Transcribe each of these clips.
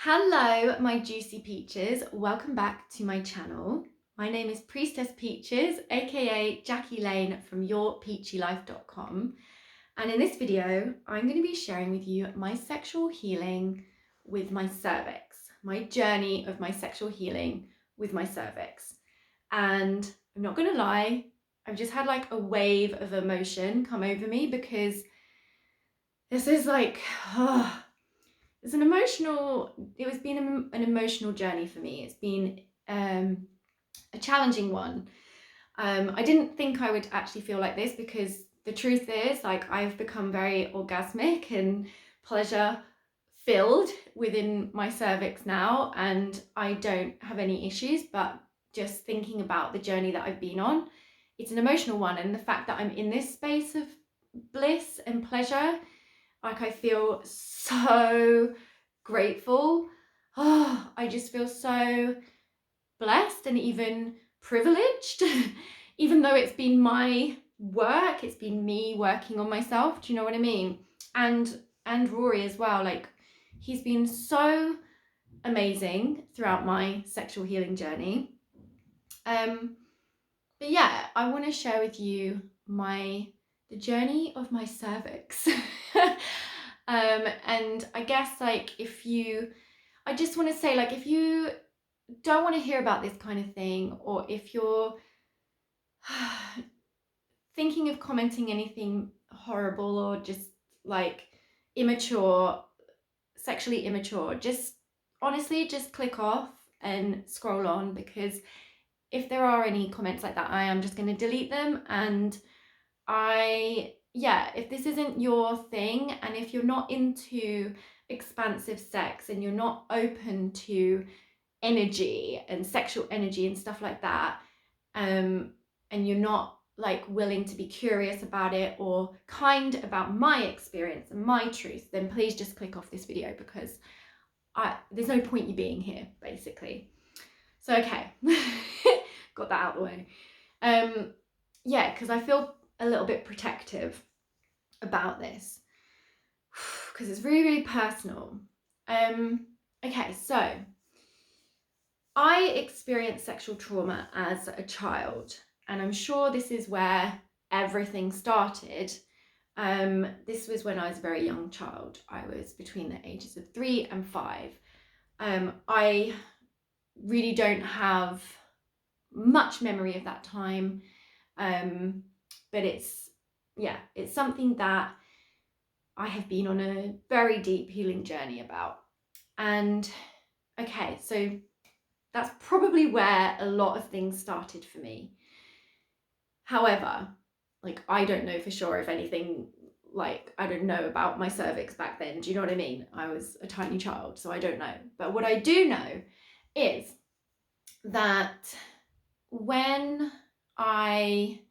Hello, my juicy peaches. Welcome back to my channel. My name is Priestess Peaches, aka Jackie Lane from yourpeachylife.com. And in this video, I'm going to be sharing with you my sexual healing with my cervix, my journey of my sexual healing with my cervix. And I'm not going to lie, I've just had like a wave of emotion come over me because this is like, it's an emotional journey for me. It's been a challenging one. I didn't think I would actually feel like this because the truth is, like, I've become very orgasmic and pleasure filled within my cervix now, and I don't have any issues. But just thinking about the journey that I've been on, it's an emotional one, and the fact that I'm in this space of bliss and pleasure, like, I feel so grateful. Oh, I just feel so blessed and even privileged, even though it's been my work, it's been me working on myself. Do you know what I mean? And Rory as well. Like, he's been so amazing throughout my sexual healing journey. But yeah, I want to share with you the journey of my cervix. And I guess, like, I just want to say, like, if you don't want to hear about this kind of thing, or if you're thinking of commenting anything horrible or just like sexually immature, just honestly, just click off and scroll on, because if there are any comments like that, I am just going to delete them. And if this isn't your thing, and if you're not into expansive sex and you're not open to energy and sexual energy and stuff like that, and you're not like willing to be curious about it or kind about my experience and my truth, then please just click off this video, because there's no point you being here, basically. So okay, got that out of the way. Because I feel a little bit protective about this, because it's really, really personal. Okay, so I experienced sexual trauma as a child, and I'm sure this is where everything started. This was when I was a very young child. I was between the ages of 3 and 5. I really don't have much memory of that time, but it's something that I have been on a very deep healing journey about. And okay, so that's probably where a lot of things started for me. However, like, I don't know for sure if anything, like, I don't know about my cervix back then. Do you know what I mean? I was a tiny child, so I don't know. But what I do know is that when I,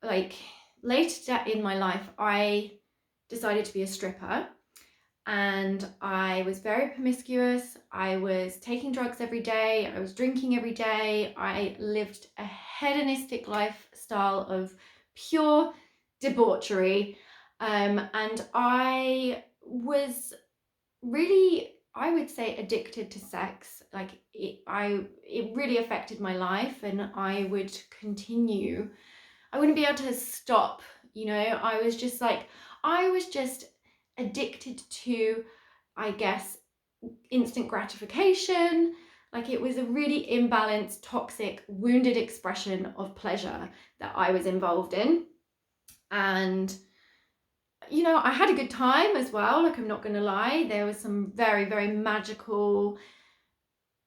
like, later in my life, I decided to be a stripper. And I was very promiscuous. I was taking drugs every day. I was drinking every day. I lived a hedonistic lifestyle of pure debauchery. And I was really, I would say, addicted to sex. Like, it really affected my life, and I would continue. I wouldn't be able to stop, I was just addicted to, I guess, instant gratification. Like, it was a really imbalanced, toxic, wounded expression of pleasure that I was involved in. And, I had a good time as well. Like, I'm not going to lie. There was some very, very magical,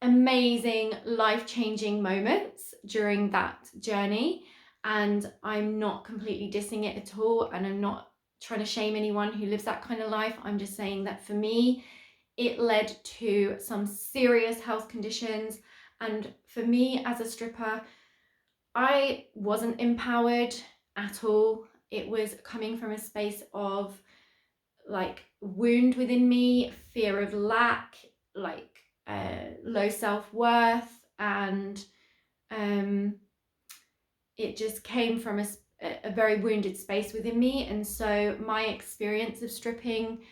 amazing, life-changing moments during that journey. And I'm not completely dissing it at all. And I'm not trying to shame anyone who lives that kind of life. I'm just saying that for me, it led to some serious health conditions. And for me as a stripper, I wasn't empowered at all. It was coming from a space of, like, wound within me, fear of lack, like, low self-worth, and it just came from a very wounded space within me. And so my experience of stripping,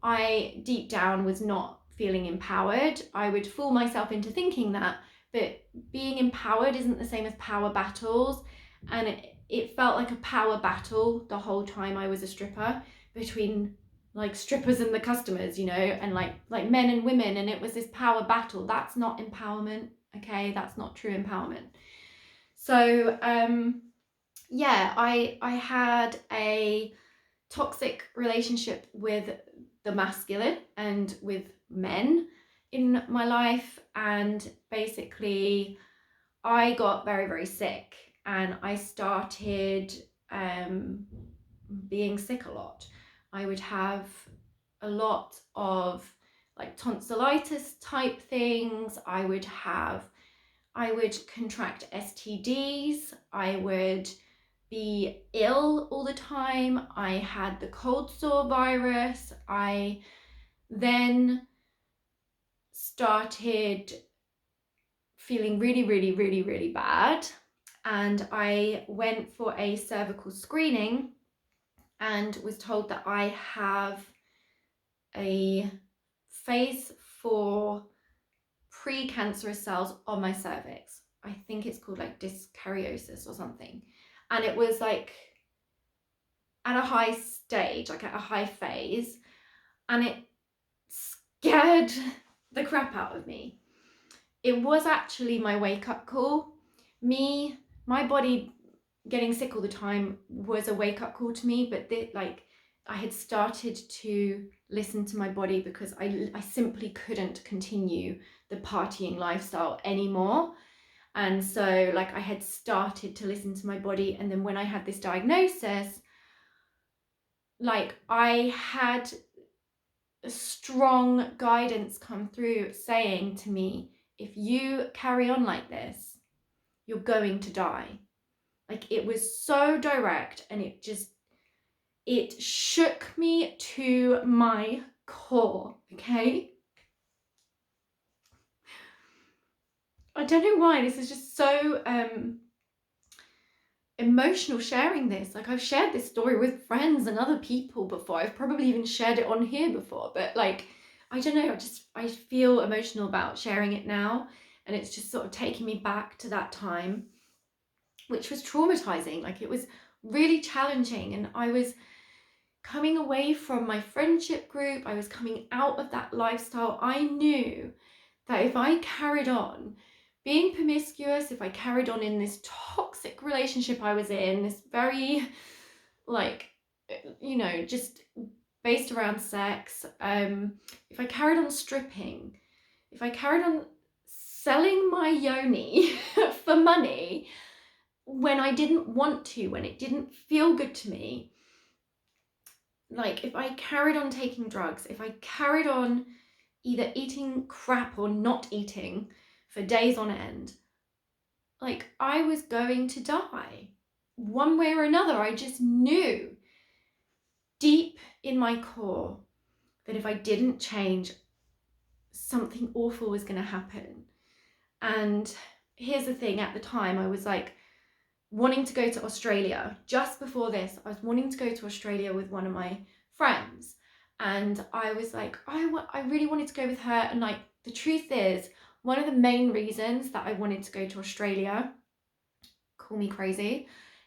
I deep down was not feeling empowered. I would fool myself into thinking that, but being empowered isn't the same as power battles. And it felt like a power battle the whole time I was a stripper, between like strippers and the customers, you know, and like men and women, and it was this power battle. That's not empowerment, okay? That's not true empowerment. So yeah, I had a toxic relationship with the masculine and with men in my life, and basically I got very, very sick, and I started being sick a lot. I would have a lot of like tonsillitis type things. I would contract STDs. I would be ill all the time. I had the cold sore virus. I then started feeling really, really, really, really bad. And I went for a cervical screening and was told that I have a phase 4 precancerous cells on my cervix. I think it's called like dyskaryosis or something. And it was like at a high stage, like at a high phase, and it scared the crap out of me. It was actually my wake-up call. My body getting sick all the time was a wake-up call to me, but I had started to listen to my body because I simply couldn't continue the partying lifestyle anymore. And so like I had started to listen to my body, and then when I had this diagnosis, like I had a strong guidance come through saying to me, if you carry on like this, you're going to die. Like it was so direct, and it shook me to my core, okay? I don't know why, this is just so emotional sharing this. Like I've shared this story with friends and other people before. I've probably even shared it on here before, but like, I don't know, I feel emotional about sharing it now, and it's just sort of taking me back to that time, which was traumatizing. Like it was really challenging, and I was coming away from my friendship group. I was coming out of that lifestyle. I knew that if I carried on being promiscuous, if I carried on in this toxic relationship I was in, this very, like, you know, just based around sex, if I carried on stripping, if I carried on selling my yoni for money when I didn't want to, when it didn't feel good to me, like if I carried on taking drugs, if I carried on either eating crap or not eating for days on end, like I was going to die one way or another. I just knew deep in my core that if I didn't change, something awful was going to happen. And here's the thing, at the time I was like wanting to go to Australia. Just before this, I was wanting to go to Australia with one of my friends, and I was like, I really wanted to go with her. And like the truth is, one of the main reasons that I wanted to go to Australia, call me crazy,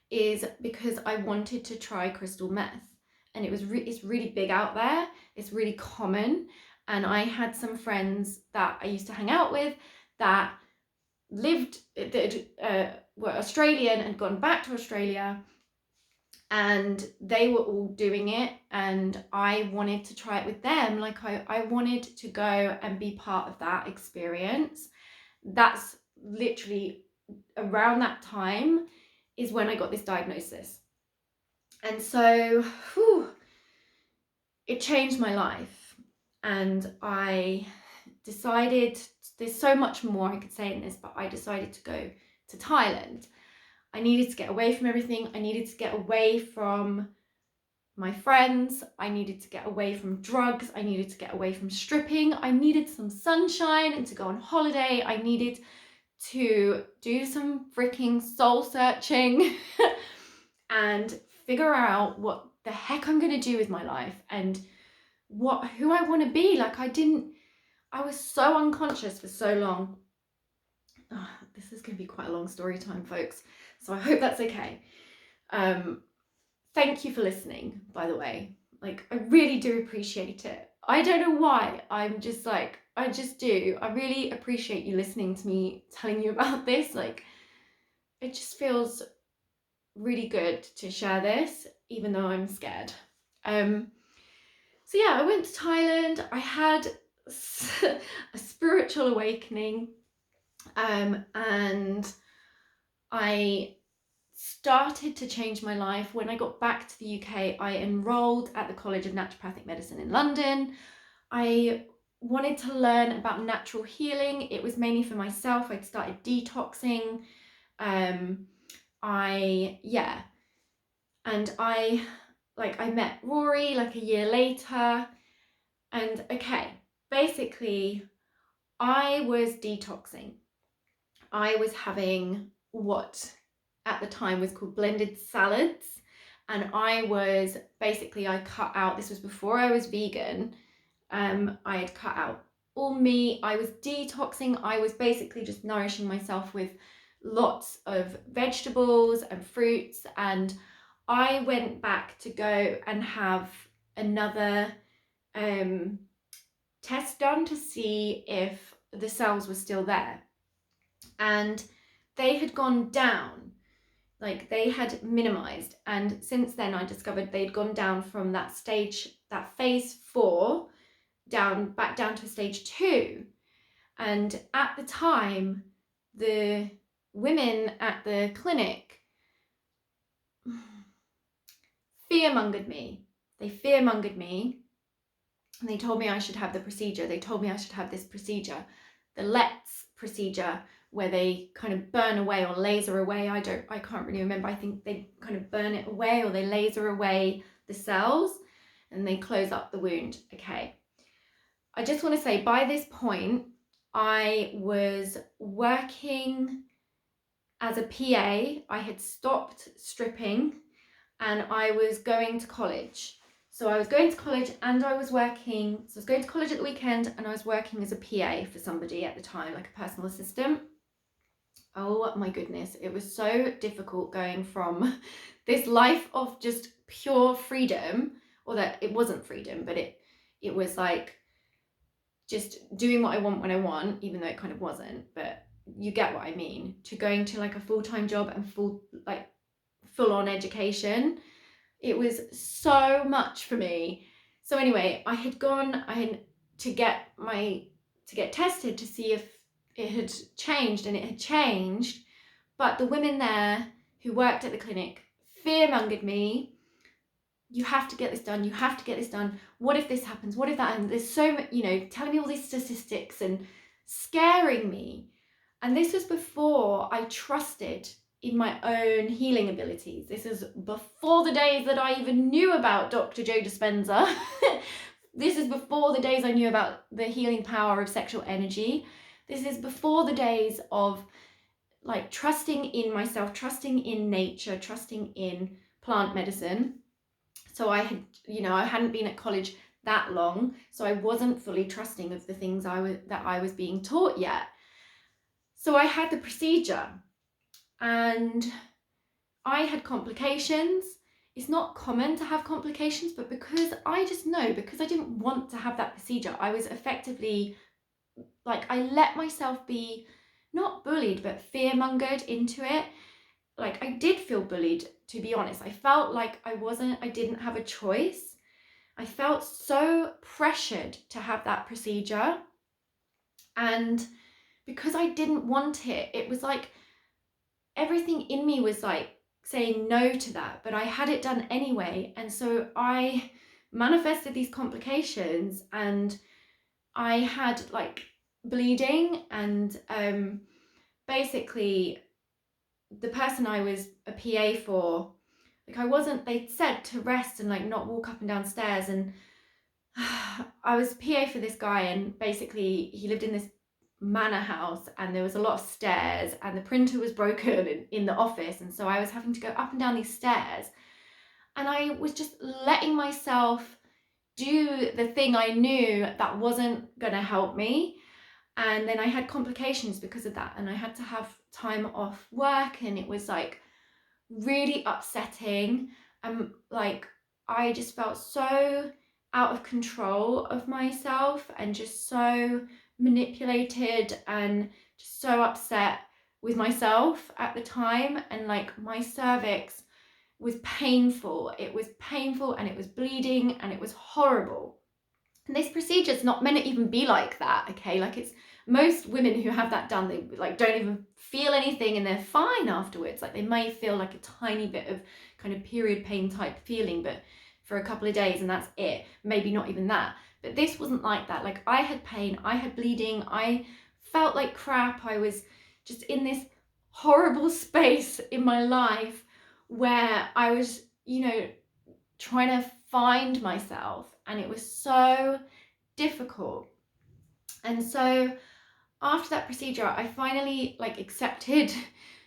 is because I wanted to try crystal meth. And it's really big out there, it's really common, and I had some friends that I used to hang out with that were Australian and gone back to Australia, and they were all doing it, and I wanted to try it with them. Like I wanted to go and be part of that experience. That's literally around that time is when I got this diagnosis. And so it changed my life, and I decided, there's so much more I could say in this, but I decided to go to Thailand. I needed to get away from everything. I needed to get away from my friends. I needed to get away from drugs. I needed to get away from stripping. I needed some sunshine and to go on holiday. I needed to do some freaking soul searching and figure out what the heck I'm going to do with my life and who I want to be. Like I was so unconscious for so long. Oh, this is going to be quite a long story time, folks, so I hope that's okay. Thank you for listening, by the way. Like, I really do appreciate it. I don't know why. I'm just like, I just do. I really appreciate you listening to me telling you about this. Like, it just feels really good to share this, even though I'm scared. So yeah, I went to Thailand. I had a spiritual awakening, and I started to change my life. When I got back to the UK, I enrolled at the College of Naturopathic Medicine in London. I wanted to learn about natural healing. It was mainly for myself. I'd started detoxing. I met Rory like a year later, and okay, basically I was detoxing. I was having what at the time was called blended salads, and I cut out, this was before I was vegan, I had cut out all meat. I was detoxing. I was basically just nourishing myself with lots of vegetables and fruits, and I went back to go and have another test done to see if the cells were still there, and they had gone down. Like, they had minimized, and since then I discovered they'd gone down from that stage, that phase 4, back down to stage 2. And at the time, the women at the clinic fearmongered me. They fearmongered me, and they told me I should have the procedure. They told me I should have this procedure, the LETS procedure, where they kind of burn away or laser away. I can't really remember. I think they kind of burn it away, or they laser away the cells and they close up the wound. Okay. I just want to say, by this point, I was working as a PA. I had stopped stripping and I was going to college. So I was going to college and I was working. So I was going to college at the weekend and I was working as a PA for somebody at the time, like a personal assistant. Oh my goodness, it was so difficult going from this life of just pure freedom, or that it wasn't freedom, but it was like just doing what I want when I want, even though it kind of wasn't, but you get what I mean, to going to like a full-time job and full-on education. It was so much for me. So anyway, I had to get tested to see if it had changed, and it had changed, but the women there who worked at the clinic fearmongered me. You have to get this done. You have to get this done. What if this happens? What if that? And there's so much, telling me all these statistics and scaring me. And this was before I trusted in my own healing abilities. This is before the days that I even knew about Dr. Joe Dispenza. This is before the days I knew about the healing power of sexual energy. This is before the days of like trusting in myself, trusting in nature, trusting in plant medicine. So I hadn't been at college that long, so I wasn't fully trusting of the things that I was being taught yet. So I had the procedure and I had complications. It's not common to have complications, but because I didn't want to have that procedure, I was effectively, like, I let myself be not bullied, but fearmongered into it. Like, I did feel bullied, to be honest. I felt like I didn't have a choice. I felt so pressured to have that procedure. And because I didn't want it, it was like everything in me was like saying no to that, but I had it done anyway. And so I manifested these complications, and I had like bleeding, and basically the person I was a PA for, like, they'd said to rest and like not walk up and down stairs, and I was PA for this guy, and basically he lived in this manor house and there was a lot of stairs and the printer was broken in the office, and so I was having to go up and down these stairs, and I was just letting myself do the thing I knew that wasn't going to help me. And then I had complications because of that, and I had to have time off work, and it was like really upsetting. Like I just felt so out of control of myself and just so manipulated and just so upset with myself at the time. And like my cervix was painful. It was painful and it was bleeding and it was horrible. And this procedure's not meant to even be like that, okay? Like, it's most women who have that done, they like don't even feel anything and they're fine afterwards. Like, they may feel like a tiny bit of kind of period pain type feeling, but for a couple of days and that's it. Maybe not even that. But this wasn't like that. Like, I had pain, I had bleeding, I felt like crap. I was just in this horrible space in my life where I was, trying to find myself, and it was so difficult. And so after that procedure, I finally like accepted,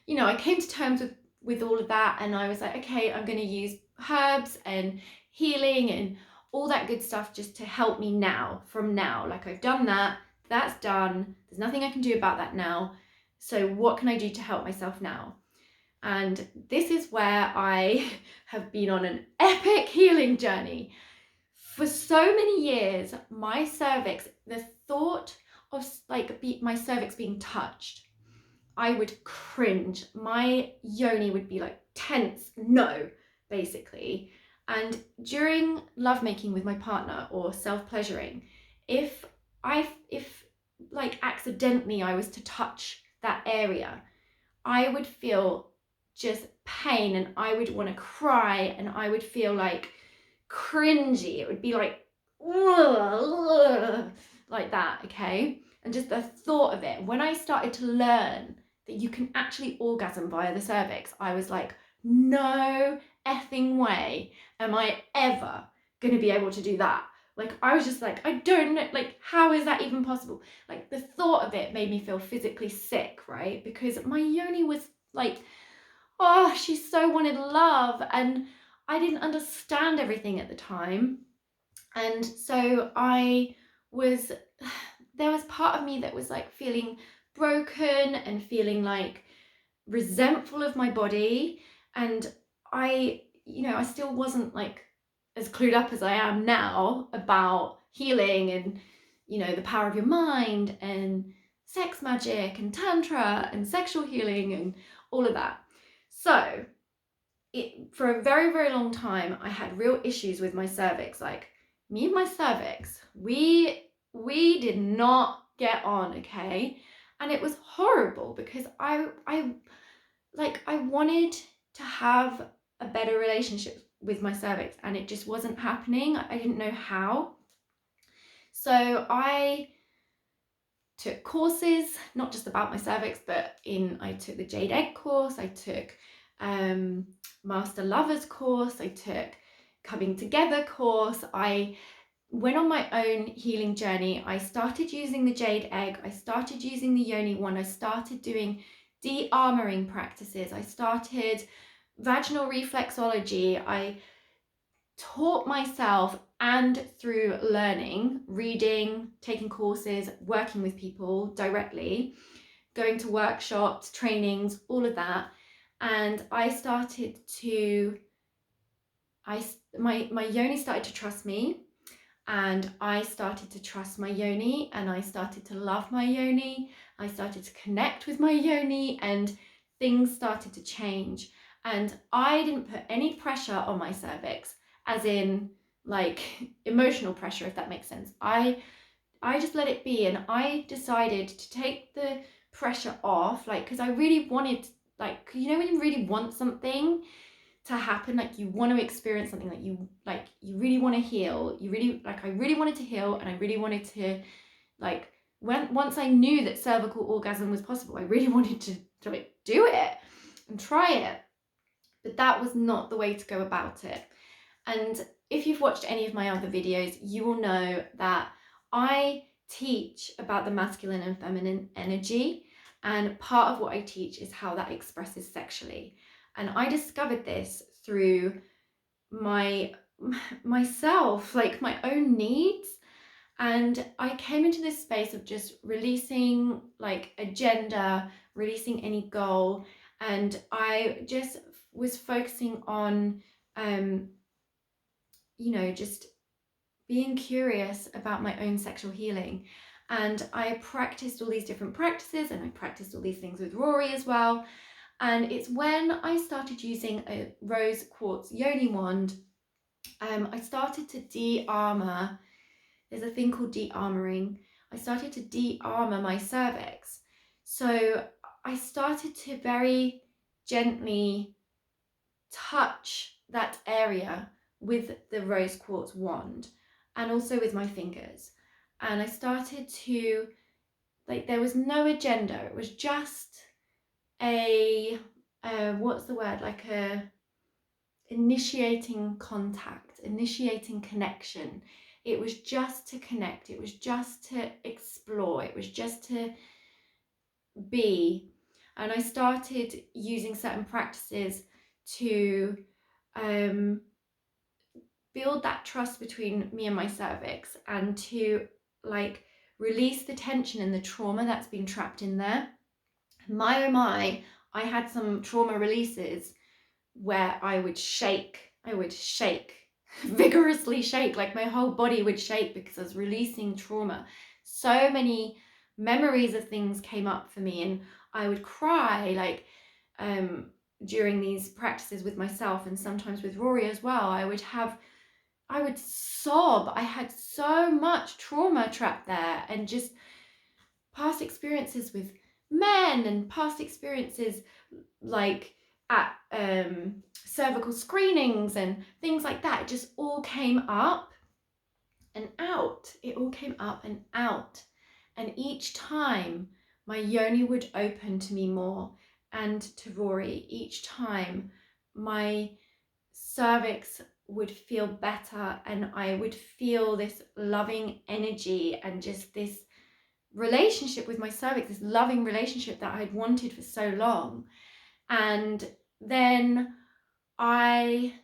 I came to terms with all of that, and I was like, okay, I'm going to use herbs and healing and all that good stuff just to help me now, from now. Like, I've done that, that's done, there's nothing I can do about that now. So what can I do to help myself now? And this is where I have been on an epic healing journey. For so many years, my cervix, the thought of like my cervix being touched, I would cringe. My yoni would be like tense, no, basically. And during lovemaking with my partner or self-pleasuring, if like accidentally I was to touch that area, I would feel just pain and I would want to cry and I would feel like cringy. It would be like, like that, okay? And just the thought of it, when I started to learn that you can actually orgasm via the cervix, I was like, no effing way am I ever going to be able to do that. Like, I was just like, I don't know, like, how is that even possible? Like, the thought of it made me feel physically sick, right? Because my yoni was like, oh, she so wanted love, and I didn't understand everything at the time. And so there was part of me that was like feeling broken and feeling like resentful of my body. And I still wasn't like as clued up as I am now about healing and, the power of your mind and sex magic and tantra and sexual healing and all of that. So for a very, very long time, I had real issues with my cervix. Like, me and my cervix, we did not get on, okay? And it was horrible because I wanted to have a better relationship with my cervix, and it just wasn't happening. I didn't know how. So I took courses, not just about my cervix, but I took the Jade Egg course, I took Master Lovers course, I took Coming Together course. I went on my own healing journey. I started using the Jade Egg, I started using the Yoni one, I started doing de-armoring practices, I started vaginal reflexology. I taught myself, and through learning, reading, taking courses, working with people directly, going to workshops, trainings, all of that. And I started to, my yoni started to trust me, and I started to trust my yoni, and I started to love my yoni. I started to connect with my yoni, and things started to change. And I didn't put any pressure on my cervix, as in like emotional pressure, if that makes sense. I just let it be, and I decided to take the pressure off, like, because I really wanted, like, when you really want something to happen, like you want to experience something, like you really want to heal, I really wanted to heal, and I really wanted to, like, once I knew that cervical orgasm was possible, I really wanted to like do it and try it. But that was not the way to go about it. And if you've watched any of my other videos, you will know that I teach about the masculine and feminine energy, and part of what I teach is how that expresses sexually. And I discovered this through my myself, like my own needs. And I came into this space of just releasing like agenda, releasing any goal. And I just was focusing on, just being curious about my own sexual healing. And I practiced all these different practices, and I practiced all these things with Rory as well. And it's when I started using a rose quartz Yoni wand, I started to de-armor. There's a thing called de-armoring. I started to de-armor my cervix. So I started to very gently touch that area with the rose quartz wand, and also with my fingers. And I started to, like, there was no agenda. It was just a, what's the word? Like a initiating contact, initiating connection. It was just to connect. It was just to explore. It was just to be. And I started using certain practices to build that trust between me and my cervix, and to like release the tension and the trauma that's been trapped in there. My oh my, I had some trauma releases where I would shake, vigorously shake, like my whole body would shake because I was releasing trauma. So many memories of things came up for me, and I would cry like during these practices with myself, and sometimes with Rory as well. I would sob. I had so much trauma trapped there, and just past experiences with men, and past experiences like at cervical screenings and things like that. It just all came up and out. It all came up and out. And each time my yoni would open to me more, and to Rory. Each time my cervix would feel better, and I would feel this loving energy and just this relationship with my cervix, this loving relationship that I'd wanted for so long. And then I,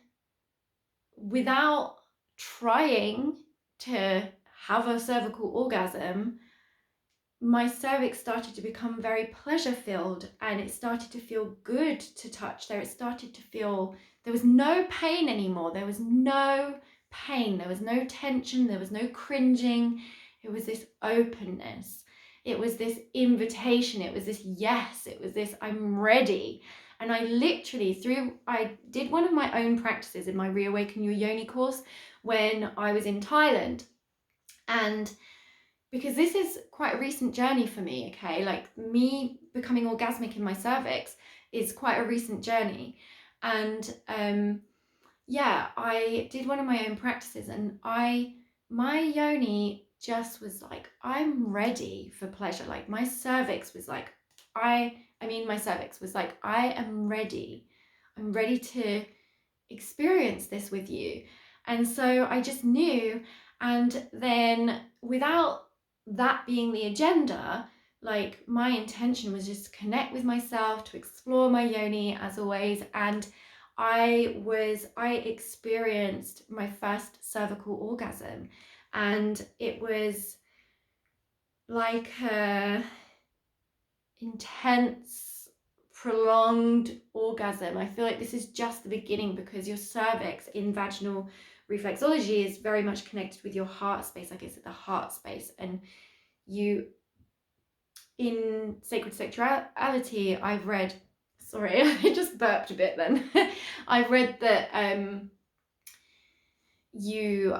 without trying to have a cervical orgasm, my cervix started to become very pleasure filled, and it started to feel good to touch there. It started to feel, there was no pain anymore. There was no pain. There was no tension. There was no cringing. It was this openness. It was this invitation. It was this yes. It was this I'm ready. And I literally, I did one of my own practices in my Reawaken Your Yoni course when I was in Thailand. And because this is quite a recent journey for me, okay? Like, me becoming orgasmic in my cervix is quite a recent journey. And I did one of my own practices, and my yoni just was like, I'm ready for pleasure. Like, my cervix was like, my cervix was like, I am ready. I'm ready to experience this with you. And so I just knew. And then, without that being the agenda, like, my intention was just to connect with myself, to explore my yoni as always. And I experienced my first cervical orgasm, and it was like a intense, prolonged orgasm. I feel like this is just the beginning, because your cervix in vaginal reflexology is very much connected with your heart space. Like, it's at the heart space. And you, in sacred sexuality, I've read, sorry, I just burped a bit then. I've read that you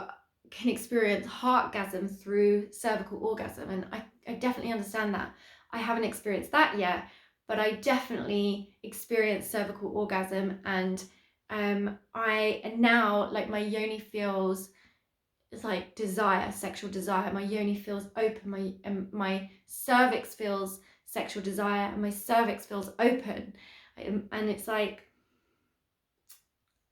can experience heartgasm through cervical orgasm, and I definitely understand that. I haven't experienced that yet, but I definitely experienced cervical orgasm. And I now, like, my yoni feels, it's like desire, sexual desire. My yoni feels open. My cervix feels sexual desire, and my cervix feels open. And it's like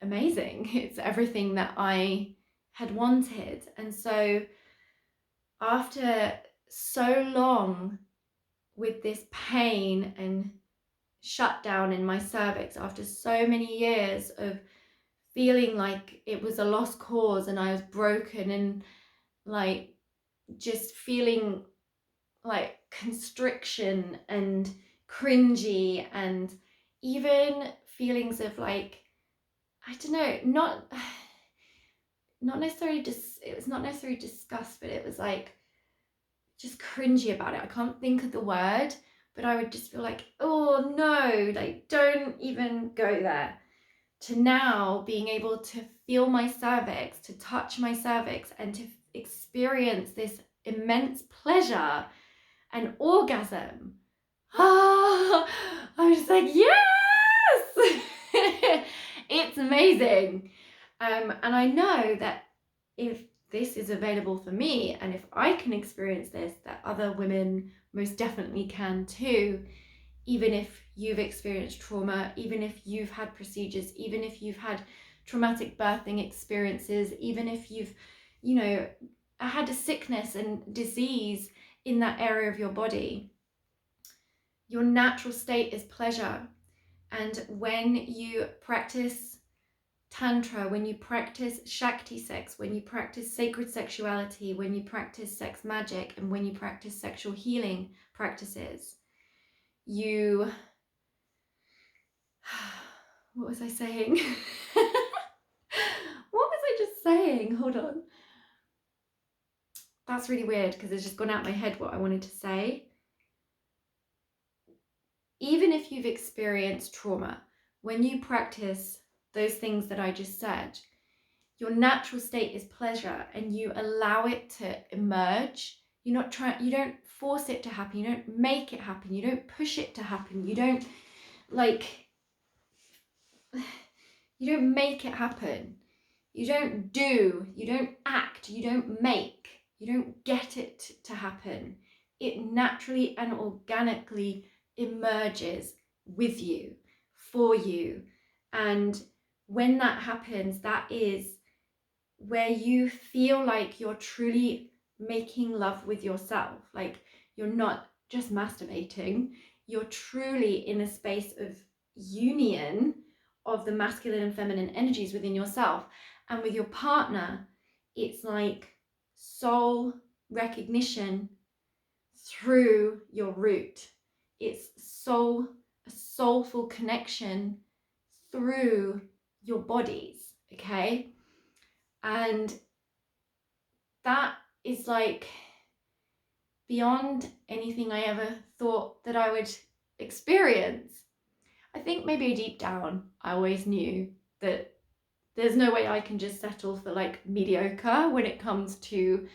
amazing. It's everything that I had wanted. And so, after so long with this pain and shutdown in my cervix, after so many years of feeling like it was a lost cause and I was broken, and like just feeling like constriction and cringy, and even feelings of like, I don't know, not necessarily just, it was not necessarily disgust, but it was like just cringy about it. I can't think of the word, but I would just feel like, oh no, like don't even go there. To now being able to feel my cervix, to touch my cervix, and to experience this immense pleasure and orgasm. Ah, I'm just like, yes! It's amazing. And I know that if this is available for me, and if I can experience this, that other women most definitely can too. Even if you've experienced trauma, even if you've had procedures, even if you've had traumatic birthing experiences, even if you've, you know, had a sickness and disease in that area of your body, your natural state is pleasure. And when you practice Tantra, when you practice Shakti sex, when you practice sacred sexuality, when you practice sex magic, and when you practice sexual healing practices, you... What was I saying? What was I just saying? Hold on. That's really weird because it's just gone out of my head what I wanted to say. Even if you've experienced trauma, when you practice those things that I just said, your natural state is pleasure, and you allow it to emerge. You don't force it to happen. You don't make it happen. You don't push it to happen. You don't make it happen. You don't act, you don't make, you don't get it to happen. It naturally and organically emerges with you, for you. And when that happens, that is where you feel like you're truly making love with yourself. Like you're not just masturbating, you're truly in a space of union of the masculine and feminine energies within yourself. And with your partner, it's like soul recognition through your root. It's a soulful connection through your bodies, okay? And that is like beyond anything I ever thought that I would experience. I think maybe deep down, I always knew that there's no way I can just settle for like mediocre when it comes to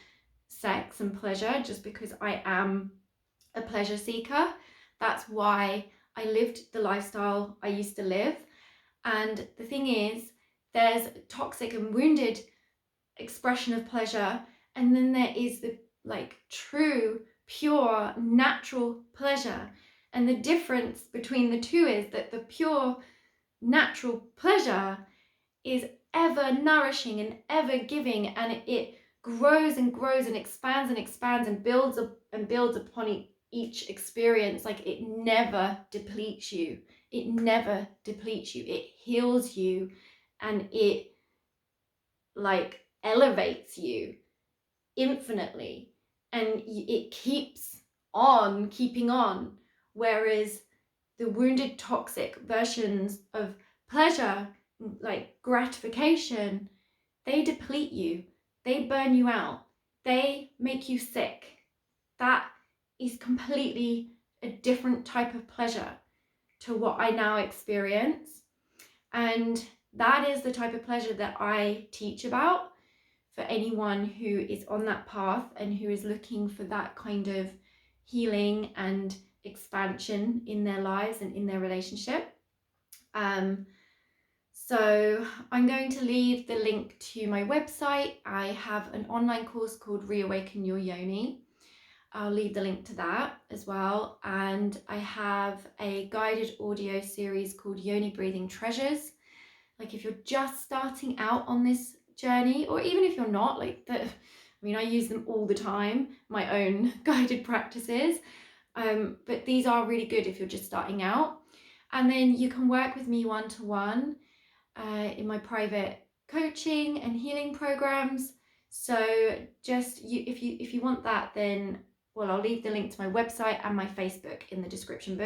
sex and pleasure, just because I am a pleasure seeker. That's why I lived the lifestyle I used to live. And the thing is, there's toxic and wounded expression of pleasure, and then there is the like true, pure, natural pleasure. And the difference between the two is that the pure, natural pleasure is ever nourishing and ever giving, and it grows and grows and expands and expands and builds up and builds upon each experience. Like it never depletes you. It never depletes you. It heals you, and it like elevates you infinitely, and it keeps on keeping on. Whereas the wounded, toxic versions of pleasure, like gratification, they deplete you, they burn you out, they make you sick. That is completely a different type of pleasure to what I now experience. And that is the type of pleasure that I teach about for anyone who is on that path and who is looking for that kind of healing and expansion in their lives and in their relationship. So I'm going to leave the link to my website. I have an online course called Reawaken Your Yoni. I'll leave the link to that as well. And I have a guided audio series called Yoni Breathing Treasures. Like if you're just starting out on this journey, or even if you're not, I use them all the time, my own guided practices. But these are really good if you're just starting out. And then you can work with me one-to-one. in my private coaching and healing programs. So just if you want that, then well, I'll leave the link to my website and my Facebook in the description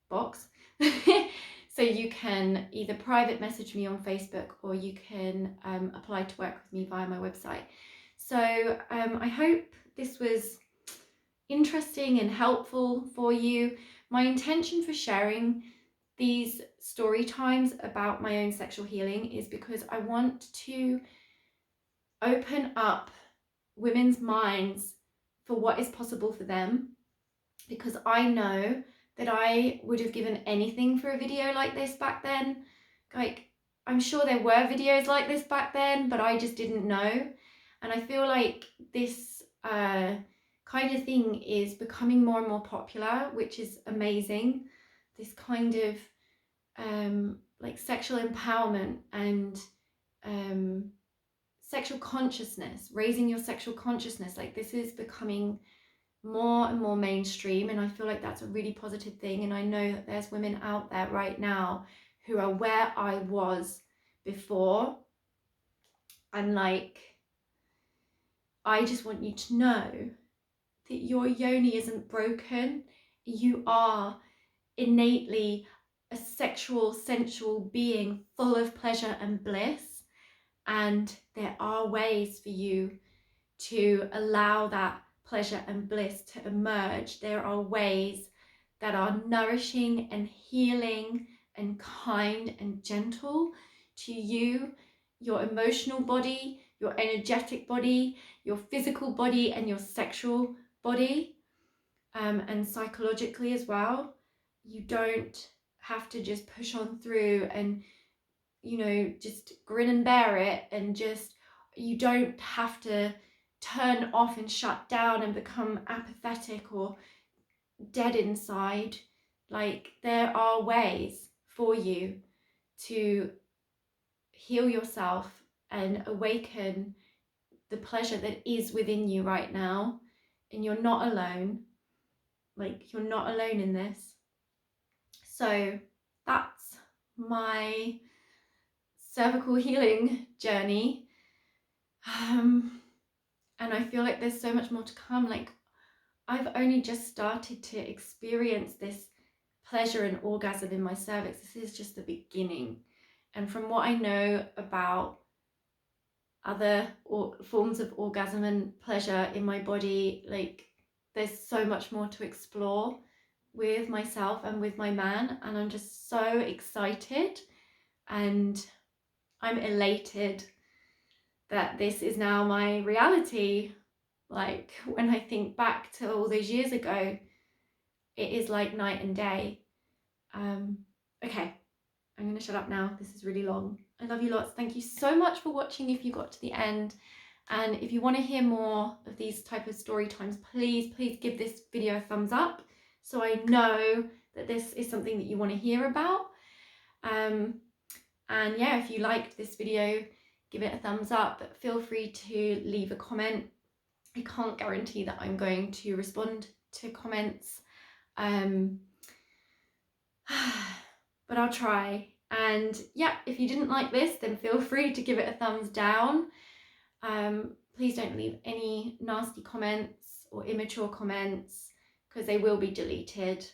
box. So you can either private message me on Facebook, or you can apply to work with me via my website. So I hope this was interesting and helpful for you. My intention for sharing these story times about my own sexual healing is because I want to open up women's minds for what is possible for them, because I know that I would have given anything for a video like this back then. Like, I'm sure there were videos like this back then, but I just didn't know. And I feel like this kind of thing is becoming more and more popular, which is amazing. This kind of like sexual empowerment and sexual consciousness, raising your sexual consciousness, like this is becoming more and more mainstream, and I feel like that's a really positive thing. And I know that there's women out there right now who are where I was before, and like I just want you to know that your yoni isn't broken. You are innately a sexual, sensual being full of pleasure and bliss, and there are ways for you to allow that pleasure and bliss to emerge. There are ways that are nourishing and healing and kind and gentle to you, your emotional body, your energetic body, your physical body, and your sexual body, and psychologically as well. You don't have to just push on through and, you know, just grin and bear it, and just, you don't have to turn off and shut down and become apathetic or dead inside. Like, there are ways for you to heal yourself and awaken the pleasure that is within you right now, and you're not alone. Like, you're not alone in this. So that's my cervical healing journey. And I feel like there's so much more to come. Like, I've only just started to experience this pleasure and orgasm in my cervix. This is just the beginning. And from what I know about other forms of orgasm and pleasure in my body, like, there's so much more to explore with myself and with my man. And I'm just so excited, and I'm elated that this is now my reality. Like, when I think back to all those years ago, it is like night and day. Okay, I'm going to shut up now. This is really long. I love you lots. Thank you so much for watching if you got to the end. And if you want to hear more of these type of story times, please give this video a thumbs up, so I know that this is something that you want to hear about. And yeah, if you liked this video, give it a thumbs up. Feel free to leave a comment. I can't guarantee that I'm going to respond to comments, but I'll try. And yeah, if you didn't like this, then feel free to give it a thumbs down. Please don't leave any nasty comments or immature comments, because they will be deleted.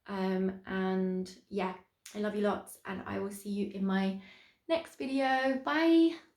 And yeah, I love you lots, and I will see you in my next video. Bye.